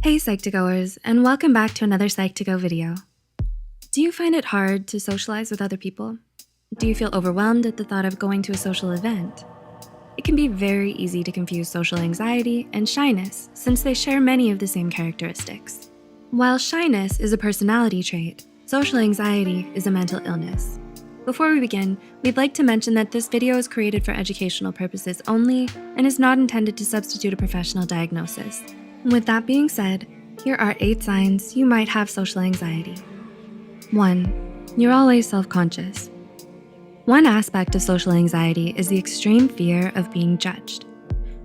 Hey Psych2Goers, and welcome back to another Psych2Go video. Do you find it hard to socialize with other people? Do you feel overwhelmed at the thought of going to a social event? It can be very easy to confuse social anxiety and shyness since they share many of the same characteristics. While shyness is a personality trait, social anxiety is a mental illness. Before we begin, we'd like to mention that this video is created for educational purposes only and is not intended to substitute a professional diagnosis. With that being said, here are 8 signs you might have social anxiety. 1. You're always self-conscious. One aspect of social anxiety is the extreme fear of being judged.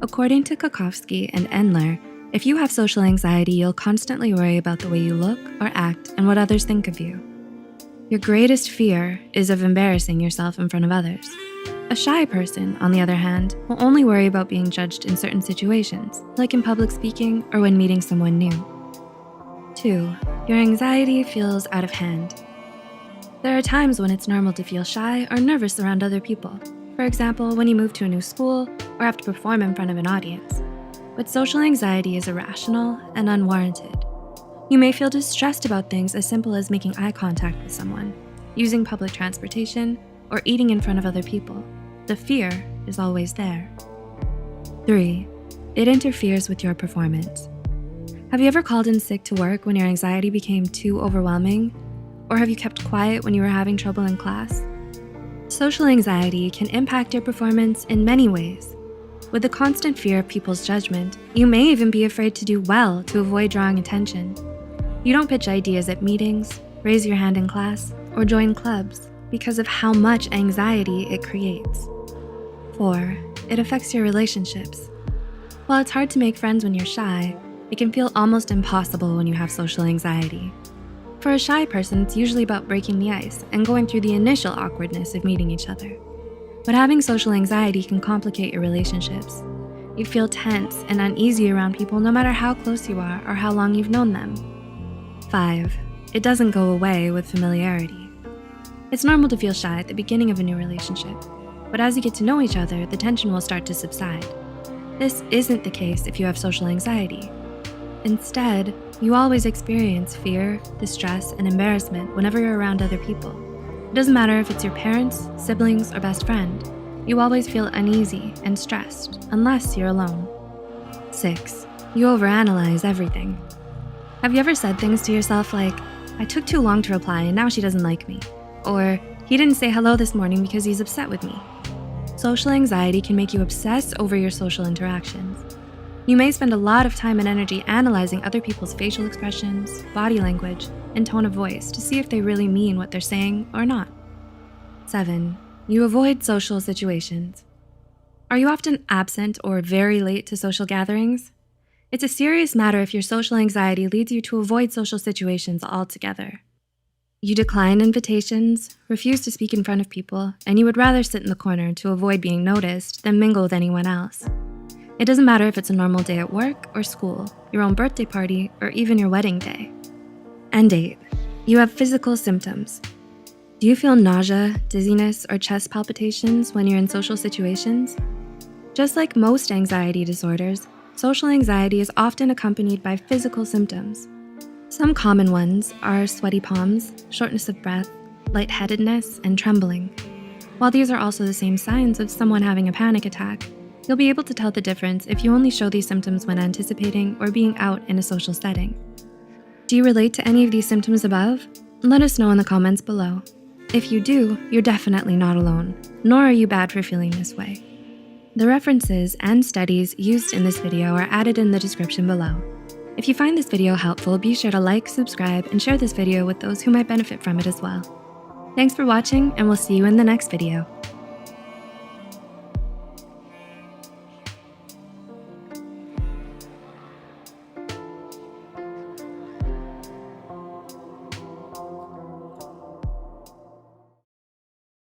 According to Kakowski and Endler, if you have social anxiety, you'll constantly worry about the way you look or act and what others think of you. Your greatest fear is of embarrassing yourself in front of others. A shy person, on the other hand, will only worry about being judged in certain situations, like in public speaking or when meeting someone new. 2. Your anxiety feels out of hand. There are times when it's normal to feel shy or nervous around other people. For example, when you move to a new school or have to perform in front of an audience. But social anxiety is irrational and unwarranted. You may feel distressed about things as simple as making eye contact with someone, using public transportation, or eating in front of other people. The fear is always there. 3. It interferes with your performance. Have you ever called in sick to work when your anxiety became too overwhelming? Or have you kept quiet when you were having trouble in class? Social anxiety can impact your performance in many ways. With the constant fear of people's judgment, you may even be afraid to do well to avoid drawing attention. You don't pitch ideas at meetings, raise your hand in class, or join clubs because of how much anxiety it creates. 4. It affects your relationships. While it's hard to make friends when you're shy, it can feel almost impossible when you have social anxiety. For a shy person, it's usually about breaking the ice and going through the initial awkwardness of meeting each other. But having social anxiety can complicate your relationships. You feel tense and uneasy around people no matter how close you are or how long you've known them. 5. It doesn't go away with familiarity. It's normal to feel shy at the beginning of a new relationship, but as you get to know each other, the tension will start to subside. This isn't the case if you have social anxiety. Instead, you always experience fear, distress, and embarrassment whenever you're around other people. It doesn't matter if it's your parents, siblings, or best friend. You always feel uneasy and stressed unless you're alone. 6. You overanalyze everything. Have you ever said things to yourself like, I took too long to reply and now she doesn't like me? Or, he didn't say hello this morning because he's upset with me. Social anxiety can make you obsess over your social interactions. You may spend a lot of time and energy analyzing other people's facial expressions, body language, and tone of voice to see if they really mean what they're saying or not. 7. You avoid social situations. Are you often absent or very late to social gatherings? It's a serious matter if your social anxiety leads you to avoid social situations altogether. You decline invitations, refuse to speak in front of people, and you would rather sit in the corner to avoid being noticed than mingle with anyone else. It doesn't matter if it's a normal day at work or school, your own birthday party, or even your wedding day. And 8. You have physical symptoms. Do you feel nausea, dizziness, or chest palpitations when you're in social situations? Just like most anxiety disorders, social anxiety is often accompanied by physical symptoms. Some common ones are sweaty palms, shortness of breath, lightheadedness, and trembling. While these are also the same signs of someone having a panic attack, you'll be able to tell the difference if you only show these symptoms when anticipating or being out in a social setting. Do you relate to any of these symptoms above? Let us know in the comments below. If you do, you're definitely not alone, nor are you bad for feeling this way. The references and studies used in this video are added in the description below. If you find this video helpful, be sure to like, subscribe, and share this video with those who might benefit from it as well. Thanks for watching, and we'll see you in the next video.